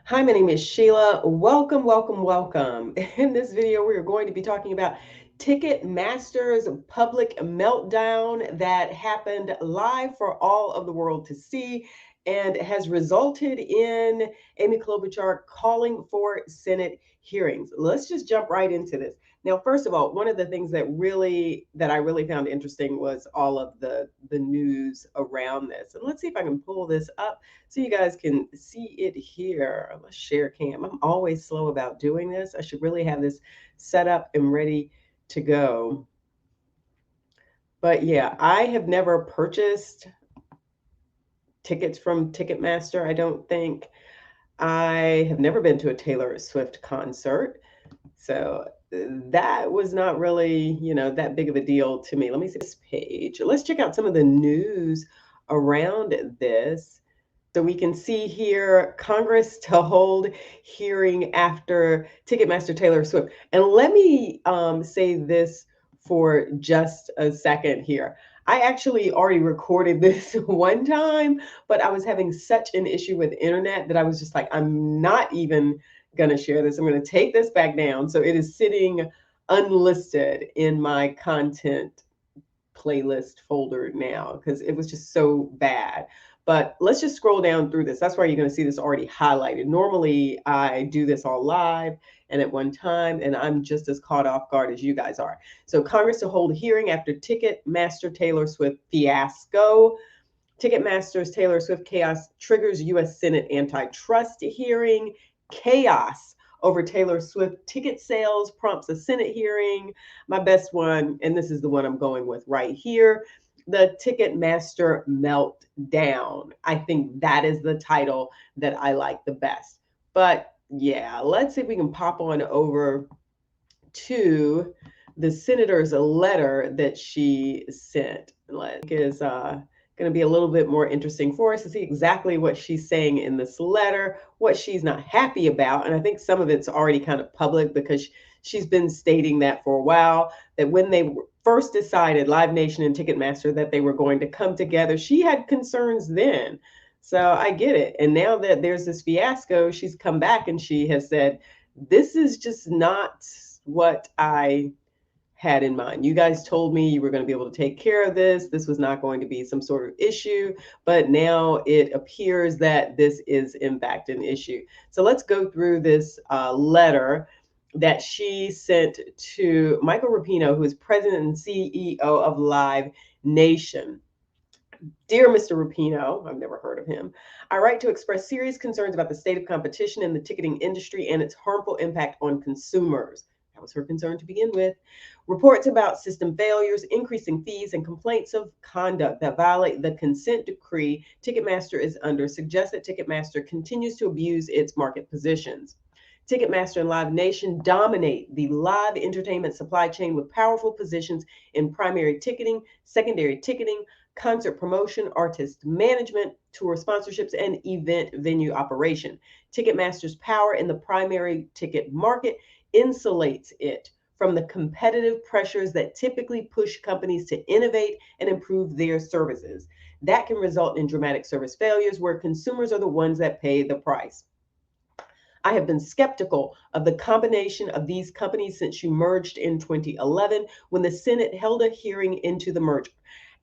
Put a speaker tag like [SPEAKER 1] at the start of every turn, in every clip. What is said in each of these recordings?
[SPEAKER 1] Hi, my name is Sheila. Welcome, welcome, welcome. In this video, we are going to be talking about Ticketmaster's public meltdown that happened live for all of the world to see and has resulted in Amy Klobuchar calling for Senate hearings. Let's just jump right into this. Now, first of all, one of the things that I really found interesting was all of the news around this. And let's see if I can pull this up so you guys can see it here. Let's share cam. I'm always slow about doing this. I should really have this set up and ready to go. But yeah, I have never purchased tickets from Ticketmaster, I don't think. I have never been to a Taylor Swift concert. So that was not really, that big of a deal to me. Let me see this page. Let's check out some of the news around this. So we can see here Congress to hold hearing after Ticketmaster Taylor Swift. And let me say this for just a second here. I actually already recorded this one time, but I was having such an issue with internet that I was just like, I'm not even going to share this. I'm going to take this back down. So it is sitting unlisted in my content playlist folder now because it was just so bad. But let's just scroll down through this. That's why you're going to see this already highlighted. Normally, I do this all live and at one time, and I'm just as caught off guard as you guys are. So Congress to hold a hearing after Ticketmaster Taylor Swift fiasco. Ticketmaster's Taylor Swift chaos triggers U.S. Senate antitrust hearing. Chaos over Taylor Swift ticket sales prompts a Senate hearing. My best one, and this is the one I'm going with right here, the Ticketmaster meltdown. I think that is the title that I like the best. But yeah, let's see if we can pop on over to the senator's letter that she sent. Is going to be a little bit more interesting for us to see exactly what she's saying in this letter, what she's not happy about. And I think some of it's already kind of public because she's been stating that for a while, that when they first decided, Live Nation and Ticketmaster, that they were going to come together, she had concerns then. So I get it. And now that there's this fiasco, she's come back and she has said, this is just not what I had in mind. You guys told me you were going to be able to take care of this. This was not going to be some sort of issue, but now it appears that this is in fact an issue. So let's go through this letter that she sent to Michael Rapino, who is president and CEO of Live Nation. Dear Mr. Rapino, I've never heard of him, I write to express serious concerns about the state of competition in the ticketing industry and its harmful impact on consumers. That was her concern to begin with. Reports about system failures, increasing fees, and complaints of conduct that violate the consent decree Ticketmaster is under suggest that Ticketmaster continues to abuse its market positions. Ticketmaster and Live Nation dominate the live entertainment supply chain with powerful positions in primary ticketing, secondary ticketing, concert promotion, artist management, tour sponsorships, and event venue operation. Ticketmaster's power in the primary ticket market insulates it from the competitive pressures that typically push companies to innovate and improve their services. That can result in dramatic service failures where consumers are the ones that pay the price. I have been skeptical of the combination of these companies since you merged in 2011 when the Senate held a hearing into the merger.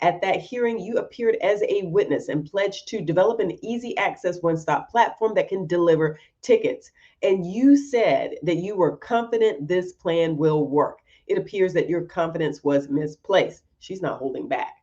[SPEAKER 1] At that hearing, you appeared as a witness and pledged to develop an easy access one-stop platform that can deliver tickets. And you said that you were confident this plan will work. It appears that your confidence was misplaced. She's not holding back.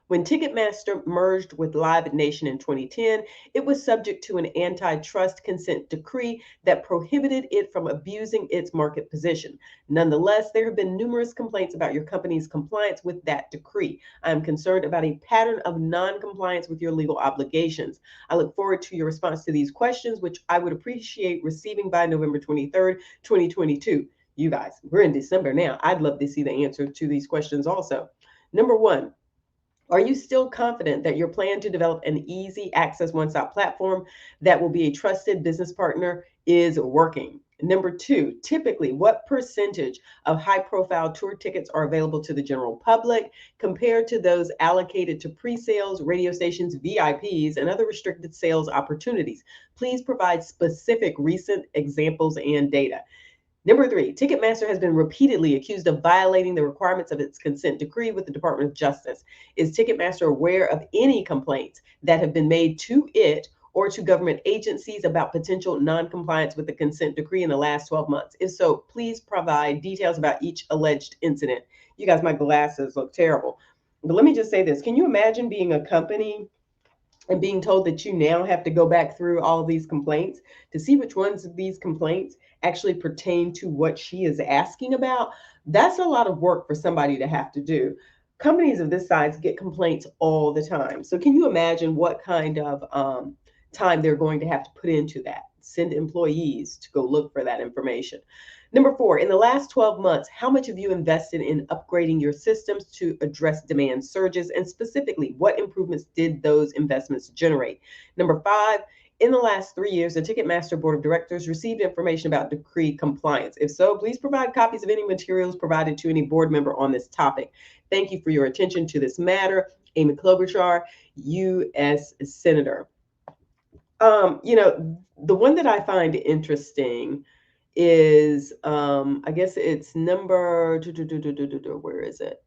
[SPEAKER 1] When Ticketmaster merged with Live Nation in 2010, it was subject to an antitrust consent decree that prohibited it from abusing its market position. Nonetheless, there have been numerous complaints about your company's compliance with that decree. I am concerned about a pattern of non-compliance with your legal obligations. I look forward to your response to these questions, which I would appreciate receiving by November 23rd, 2022. You guys, we're in December now. I'd love to see the answer to these questions also. Number one, Are you still confident that your plan to develop an easy access one-stop platform that will be a trusted business partner is working? Number two, typically, what percentage of high profile tour tickets are available to the general public compared to those allocated to pre sales, radio stations, VIPs, and other restricted sales opportunities? Please provide specific recent examples and data. Number three, Ticketmaster has been repeatedly accused of violating the requirements of its consent decree with the Department of Justice. Is Ticketmaster aware of any complaints that have been made to it or to government agencies about potential noncompliance with the consent decree in the last 12 months? If so, please provide details about each alleged incident. You guys, my glasses look terrible. But let me just say this. Can you imagine being a company and being told that you now have to go back through all of these complaints to see which ones of these complaints actually pertain to what she is asking about? That's a lot of work for somebody to have to do. Companies of this size get complaints all the time. So, can you imagine what kind of time they're going to have to put into that? Send employees to go look for that information. Number four, in the last 12 months, how much have you invested in upgrading your systems to address demand surges? And specifically, what improvements did those investments generate? Number five, in the last 3 years, the Ticketmaster Board of Directors received information about decree compliance. If so, please provide copies of any materials provided to any board member on this topic. Thank you for your attention to this matter. Amy Klobuchar, U.S. Senator. The one that I find interesting is I guess it's number where is it?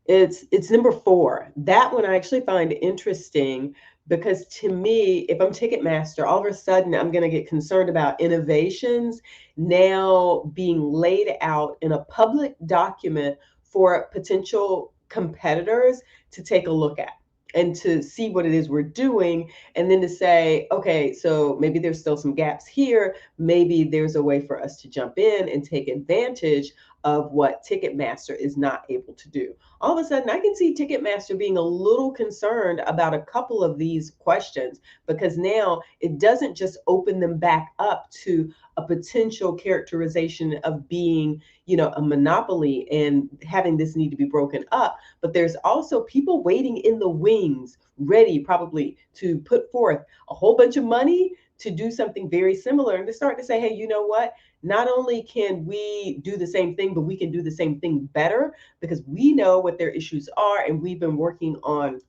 [SPEAKER 1] It's number four. That one I actually find interesting because to me, if I'm Ticketmaster, all of a sudden I'm going to get concerned about innovations now being laid out in a public document for potential competitors to take a look at and to see what it is we're doing, and then to say, okay, so maybe there's still some gaps here. Maybe there's a way for us to jump in and take advantage of what Ticketmaster is not able to do. All of a sudden, I can see Ticketmaster being a little concerned about a couple of these questions, because now it doesn't just open them back up to a potential characterization of being, a monopoly and having this need to be broken up, but there's also people waiting in the wings, ready probably to put forth a whole bunch of money to do something very similar and to start to say, hey, you know what? Not only can we do the same thing, but we can do the same thing better because we know what their issues are. And we've been working on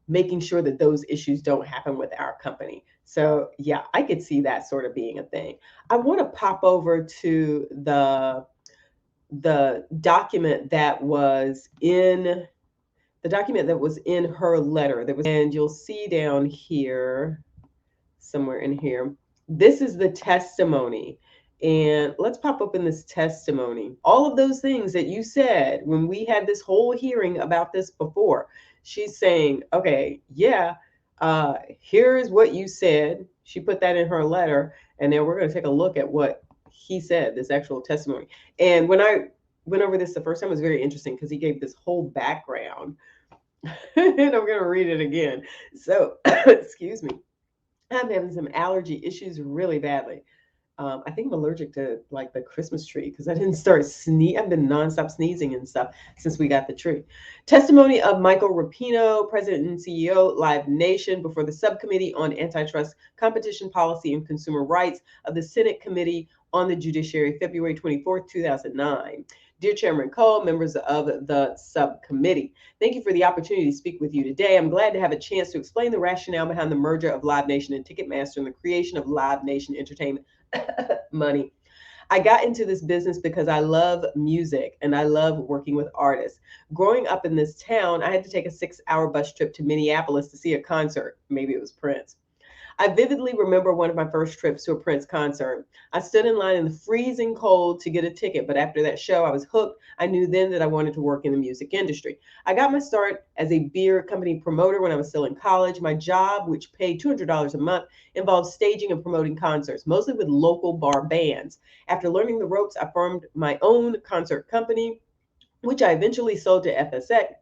[SPEAKER 1] making sure that those issues don't happen with our company. So yeah, I could see that sort of being a thing. I want to pop over to the document that was in her letter. And you'll see down here, somewhere in here, this is the testimony. And let's pop open this testimony. All of those things that you said when we had this whole hearing about this before, she's saying, okay, yeah, here's what you said. She put that in her letter. And then we're going to take a look at what he said, this actual testimony. And when I went over this the first time, it was very interesting because he gave this whole background. And I'm going to read it again. So, excuse me. I'm having some allergy issues really badly. I think I'm allergic to like the Christmas tree because I didn't start I've been nonstop sneezing and stuff since we got the tree. Testimony of Michael Rapino, President and CEO, Live Nation, before the Subcommittee on Antitrust, Competition Policy, and Consumer Rights of the Senate Committee on the Judiciary, February 24th, 2009. Dear Chairman Cole, members of the subcommittee, thank you for the opportunity to speak with you today. I'm glad to have a chance to explain the rationale behind the merger of Live Nation and Ticketmaster and the creation of Live Nation Entertainment Money. I got into this business because I love music and I love working with artists. Growing up in this town, I had to take a 6-hour bus trip to Minneapolis to see a concert. Maybe it was Prince. I vividly remember one of my first trips to a Prince concert. I stood in line in the freezing cold to get a ticket, but after that show, I was hooked. I knew then that I wanted to work in the music industry. I got my start as a beer company promoter when I was still in college. My job, which paid $200 a month, involved staging and promoting concerts, mostly with local bar bands. After learning the ropes, I formed my own concert company, which I eventually sold to FSX.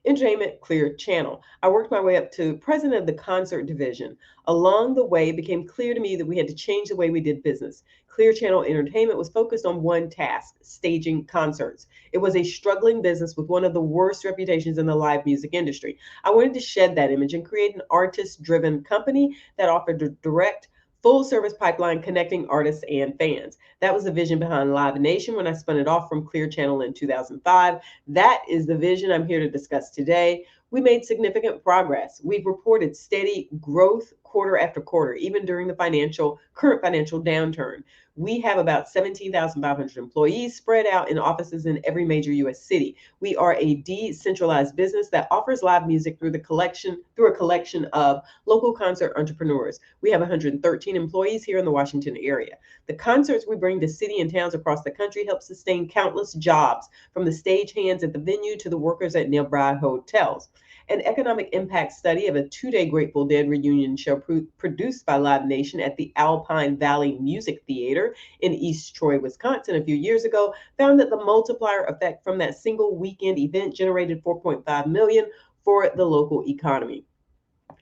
[SPEAKER 1] Entertainment Clear Channel. I worked my way up to president of the concert division. Along the way, it became clear to me that we had to change the way we did business. Clear Channel Entertainment was focused on one task: staging concerts. It was a struggling business with one of the worst reputations in the live music industry. I wanted to shed that image and create an artist driven company that offered a direct, full service pipeline connecting artists and fans. That was the vision behind Live Nation when I spun it off from Clear Channel in 2005. That is the vision I'm here to discuss today. We made significant progress. We've reported steady growth quarter after quarter, even during the current financial downturn. We have about 17,500 employees spread out in offices in every major US city. We are a decentralized business that offers live music through a collection of local concert entrepreneurs. We have 113 employees here in the Washington area. The concerts we bring to city and towns across the country help sustain countless jobs, from the stagehands at the venue to the workers at nearby hotels. An economic impact study of a 2-day Grateful Dead reunion show produced by Live Nation at the Alpine Valley Music Theater in East Troy, Wisconsin, a few years ago found that the multiplier effect from that single weekend event generated 4.5 million for the local economy.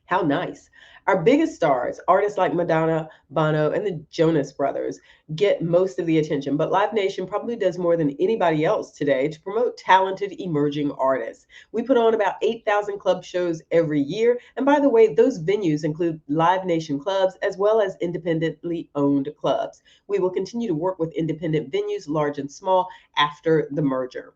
[SPEAKER 1] How nice. Our biggest stars, artists like Madonna, Bono, and the Jonas Brothers, get most of the attention, but Live Nation probably does more than anybody else today to promote talented emerging artists. We put on about 8,000 club shows every year, and by the way, those venues include Live Nation clubs as well as independently owned clubs. We will continue to work with independent venues, large and small, after the merger.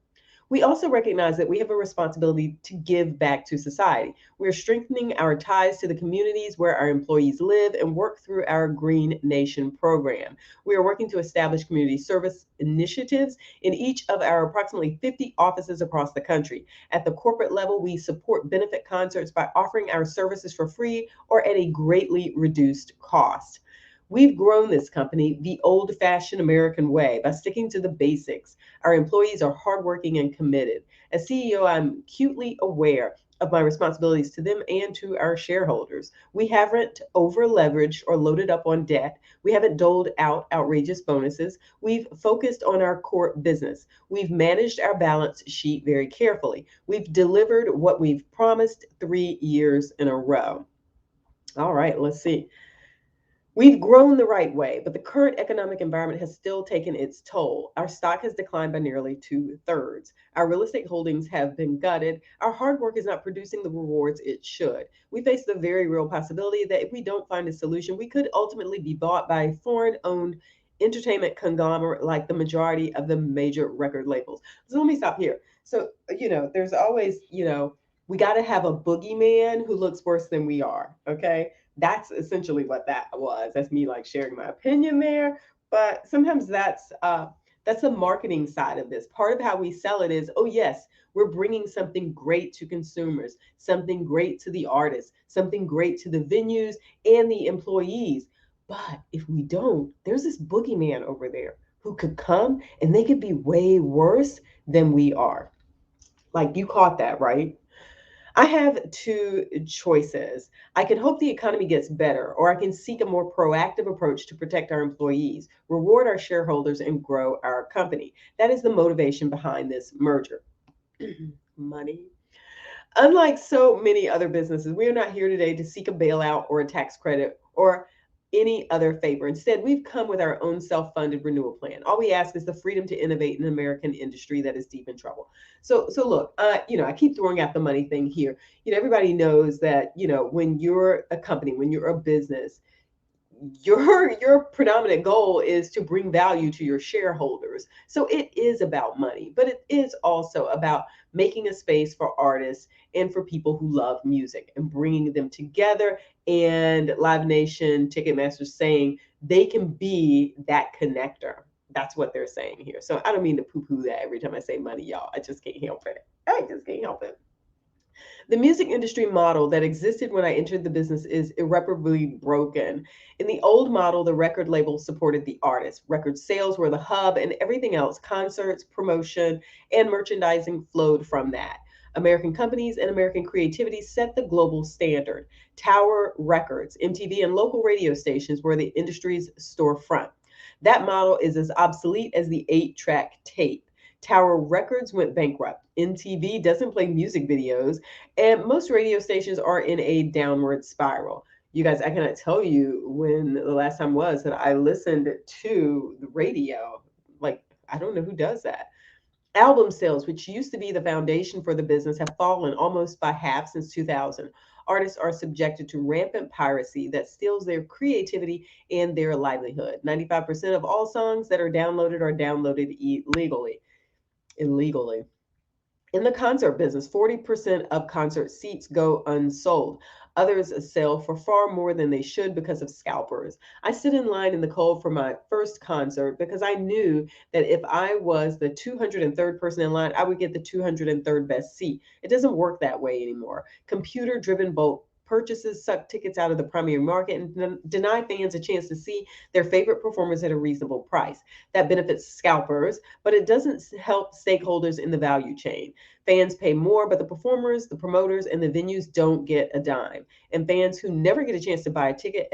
[SPEAKER 1] We also recognize that we have a responsibility to give back to society. We're strengthening our ties to the communities where our employees live and work through our Green Nation program. We are working to establish community service initiatives in each of our approximately 50 offices across the country. At the corporate level, we support benefit concerts by offering our services for free or at a greatly reduced cost. We've grown this company the old fashioned American way by sticking to the basics. Our employees are hardworking and committed. As CEO, I'm acutely aware of my responsibilities to them and to our shareholders. We haven't over leveraged or loaded up on debt. We haven't doled out outrageous bonuses. We've focused on our core business. We've managed our balance sheet very carefully. We've delivered what we've promised 3 years in a row. All right, let's see. We've grown the right way, but the current economic environment has still taken its toll. Our stock has declined by nearly 2/3. Our real estate holdings have been gutted. Our hard work is not producing the rewards it should. We face the very real possibility that if we don't find a solution, we could ultimately be bought by a foreign owned entertainment conglomerate like the majority of the major record labels. So let me stop here. So, there's always, we got to have a boogeyman who looks worse than we are. Okay. That's essentially what that was. That's me like sharing my opinion there. But sometimes that's the marketing side of this. Part of how we sell it is, oh yes, we're bringing something great to consumers, something great to the artists, something great to the venues and the employees. But if we don't, there's this boogeyman over there who could come and they could be way worse than we are. Like, you caught that, right? I have two choices. I can hope the economy gets better, or I can seek a more proactive approach to protect our employees, reward our shareholders, and grow our company. That is the motivation behind this merger. Money. Unlike so many other businesses, we are not here today to seek a bailout or a tax credit or any other favor. Instead, we've come with our own self-funded renewal plan. All we ask is the freedom to innovate in an American industry that is deep in trouble. So look, I keep throwing out the money thing here. Everybody knows that, when you're a company, when you're a business, your predominant goal is to bring value to your shareholders. So it is about money, but it is also about making a space for artists and for people who love music and bringing them together. And Live Nation, Ticketmaster saying they can be that connector. That's what they're saying here. So I don't mean to poo-poo that every time I say money, y'all. I just can't help it. I just can't help it. The music industry model that existed when I entered the business is irreparably broken. In the old model, the record label supported the artist. Record sales were the hub, and everything else, concerts, promotion, and merchandising, flowed from that. American companies and American creativity set the global standard. Tower Records, MTV, and local radio stations were the industry's storefront. That model is as obsolete as the 8-track tape. Tower Records went bankrupt. MTV doesn't play music videos, and most radio stations are in a downward spiral. You guys, I cannot tell you when the last time was that I listened to the radio. Like, I don't know who does that. Album sales, which used to be the foundation for the business, have fallen almost by half since 2000. Artists are subjected to rampant piracy that steals their creativity and their livelihood. 95% of all songs that are downloaded illegally. In the concert business, 40% of concert seats go unsold. Others sell for far more than they should because of scalpers. I stood in line in the cold for my first concert because I knew that if I was the 203rd person in line, I would get the 203rd best seat. It doesn't work that way anymore. Computer driven bulk purchases suck tickets out of the primary market and deny fans a chance to see their favorite performers at a reasonable price. That benefits scalpers, but it doesn't help stakeholders in the value chain. Fans pay more, but the performers, the promoters, and the venues don't get a dime. And fans who never get a chance to buy a ticket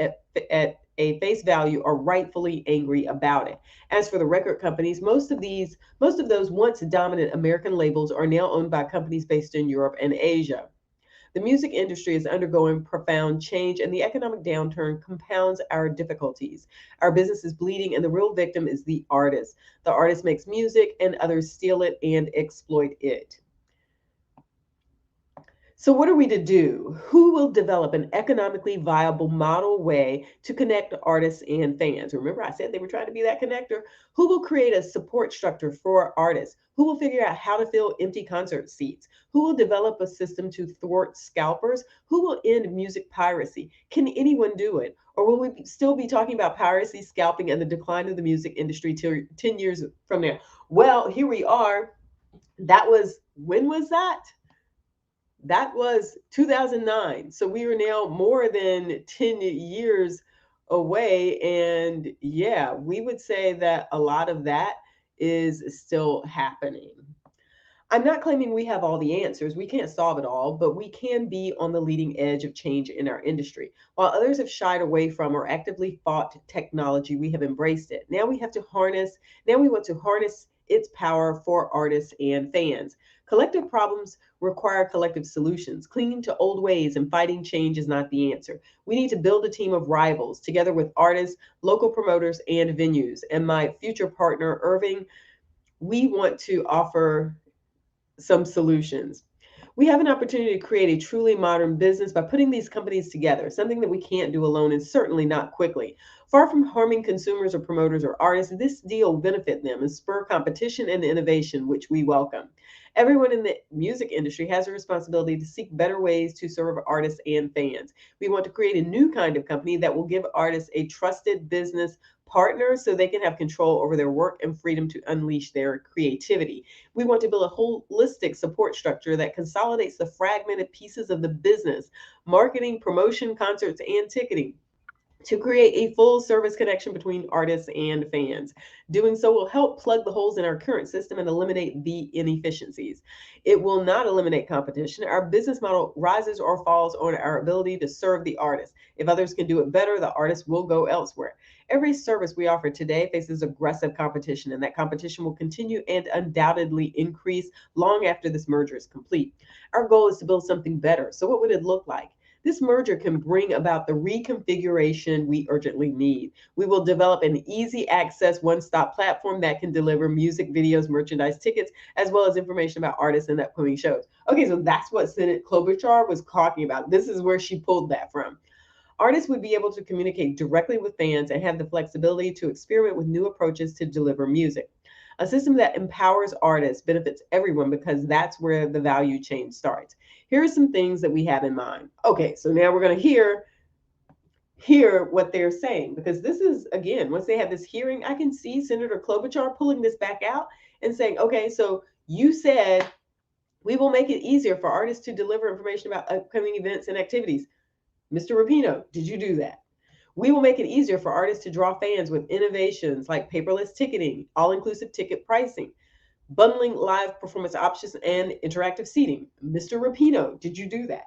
[SPEAKER 1] at a face value are rightfully angry about it. As for the record companies, most of those once dominant American labels are now owned by companies based in Europe and Asia. The music industry is undergoing profound change, and the economic downturn compounds our difficulties. Our business is bleeding, and the real victim is the artist. The artist makes music, and others steal it and exploit it. So, what are we to do? Who will develop an economically viable model way to connect artists and fans? Remember, I said they were trying to be that connector. Who will create a support structure for artists? Who will figure out how to fill empty concert seats? Who will develop a system to thwart scalpers? Who will end music piracy? Can anyone do it? Or will we still be talking about piracy, scalping, and the decline of the music industry till 10 years from now? Well, here we are. When was that? That was 2009. So we are now more than 10 years away. And yeah, we would say that a lot of that is still happening. I'm not claiming we have all the answers. We can't solve it all, but we can be on the leading edge of change in our industry. While others have shied away from or actively fought technology, we have embraced it. Now we want to harness its power for artists and fans. Collective problems require collective solutions. Clinging to old ways and fighting change is not the answer. We need to build a team of rivals together with artists, local promoters, and venues. And my future partner, Irving, we want to offer some solutions. We have an opportunity to create a truly modern business by putting these companies together, something that we can't do alone and certainly not quickly. Far from harming consumers or promoters or artists, this deal will benefit them and spur competition and innovation, which we welcome. Everyone in the music industry has a responsibility to seek better ways to serve artists and fans. We want to create a new kind of company that will give artists a trusted business partner so they can have control over their work and freedom to unleash their creativity. We want to build a holistic support structure that consolidates the fragmented pieces of the business, marketing, promotion, concerts, and ticketing, to create a full service connection between artists and fans. Doing so will help plug the holes in our current system and eliminate the inefficiencies. It will not eliminate competition. Our business model rises or falls on our ability to serve the artist. If others can do it better, the artist will go elsewhere. Every service we offer today faces aggressive competition, and that competition will continue and undoubtedly increase long after this merger is complete. Our goal is to build something better. So, what would it look like? This merger can bring about the reconfiguration we urgently need. We will develop an easy access one-stop platform that can deliver music, videos, merchandise, tickets, as well as information about artists and upcoming shows. Okay, so that's what Senate Klobuchar was talking about. This is where she pulled that from. Artists would be able to communicate directly with fans and have the flexibility to experiment with new approaches to deliver music. A system that empowers artists benefits everyone because that's where the value chain starts. Here are some things that we have in mind. Okay, so now we're going to hear what they're saying, because this is, again, once they have this hearing, I can see Senator Klobuchar pulling this back out and saying, okay, so you said we will make it easier for artists to deliver information about upcoming events and activities. Mr. Rapino, did you do that? We will make it easier for artists to draw fans with innovations like paperless ticketing, all-inclusive ticket pricing, bundling live performance options, and interactive seating. Mr. Rapino, did you do that?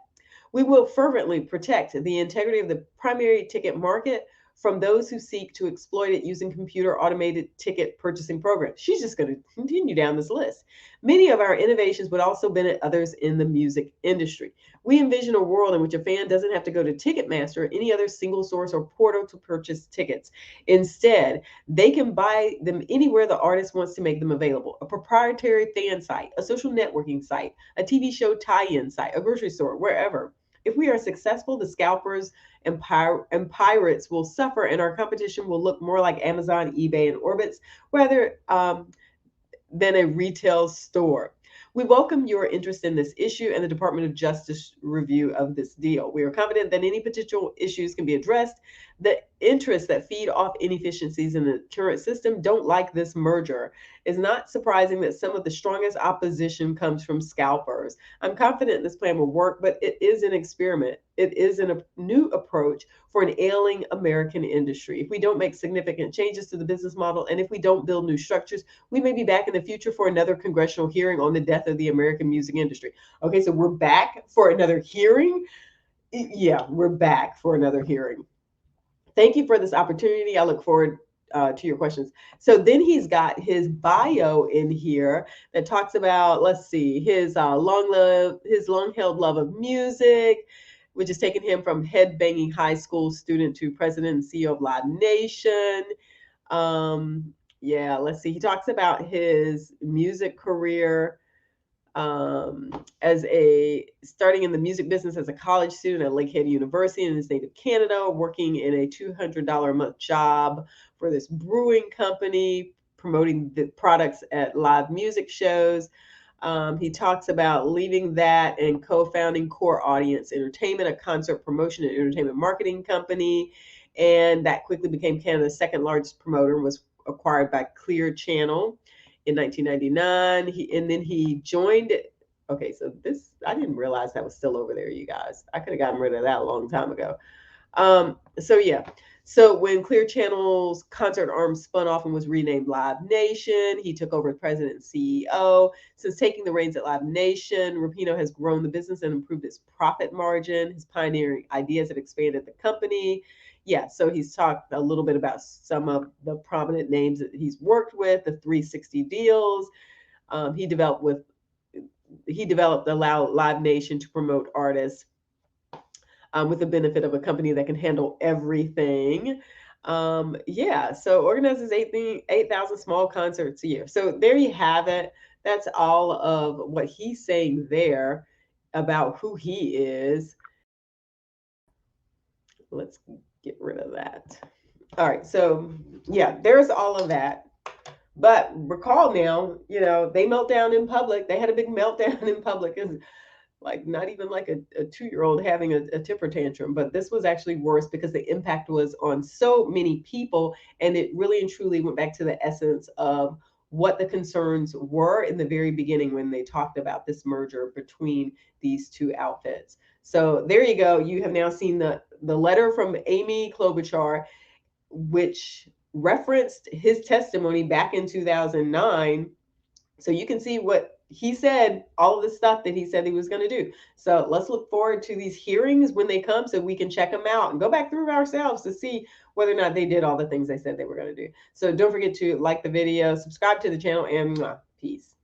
[SPEAKER 1] We will fervently protect the integrity of the primary ticket market from those who seek to exploit it using computer automated ticket purchasing programs. She's just going to continue down this list. Many of our innovations would also benefit others in the music industry. We envision a world in which a fan doesn't have to go to Ticketmaster or any other single source or portal to purchase tickets. Instead, they can buy them anywhere the artist wants to make them available. A proprietary fan site, a social networking site, a TV show tie-in site, a grocery store, wherever. If we are successful, the scalpers and pirates will suffer, and our competition will look more like Amazon, eBay, and Orbitz rather than a retail store. We welcome your interest in this issue and the Department of Justice review of this deal. We are confident that any potential issues can be addressed. The interests that feed off inefficiencies in the current system don't like this merger. It's not surprising that some of the strongest opposition comes from scalpers. I'm confident this plan will work, but it is an experiment. It is a new approach for an ailing American industry. If we don't make significant changes to the business model, and if we don't build new structures, we may be back in the future for another congressional hearing on the death of the American music industry. Okay, so we're back for another hearing. Yeah, we're back for another hearing. Thank you for this opportunity. I look forward to your questions. So then he's got his bio in here that talks about, let's see, his long-held love of music, which has taken him from head-banging high school student to president and CEO of Live Nation. Yeah, let's see. He talks about his music career as starting in the music business as a college student at Lakehead University in his native Canada, working in a $200 a month job for this brewing company, promoting the products at live music shows. He talks about leaving that and co-founding Core Audience Entertainment, a concert promotion and entertainment marketing company. And that quickly became Canada's second largest promoter and was acquired by Clear Channel in 1999. Then he joined. Okay, so this, I didn't realize that was still over there, you guys. I could have gotten rid of that a long time ago. So yeah. So when Clear Channel's concert arm spun off and was renamed Live Nation, he took over as president and CEO. Since taking the reins at Live Nation, Rapinoe has grown the business and improved its profit margin. His pioneering ideas have expanded the company. Yeah, so he's talked a little bit about some of the prominent names that he's worked with, the 360 deals. He developed Allow Live Nation to promote artists with the benefit of a company that can handle everything. Yeah, so organizes 8,000 small concerts a year. So there you have it. That's all of what he's saying there about who he is. Let's get rid of that. All right, so yeah, there's all of that. But recall now, they melt down in public. They had a big meltdown in public. It's like not even like a 2-year-old having a temper tantrum, but this was actually worse because the impact was on so many people, and it really and truly went back to the essence of what the concerns were in the very beginning when they talked about this merger between these two outfits. So there you go. You have now seen the letter from Amy Klobuchar, which referenced his testimony back in 2009. So you can see what he said, all of the stuff that he said he was going to do. So let's look forward to these hearings when they come so we can check them out and go back through ourselves to see whether or not they did all the things they said they were going to do. So don't forget to like the video, subscribe to the channel, and peace.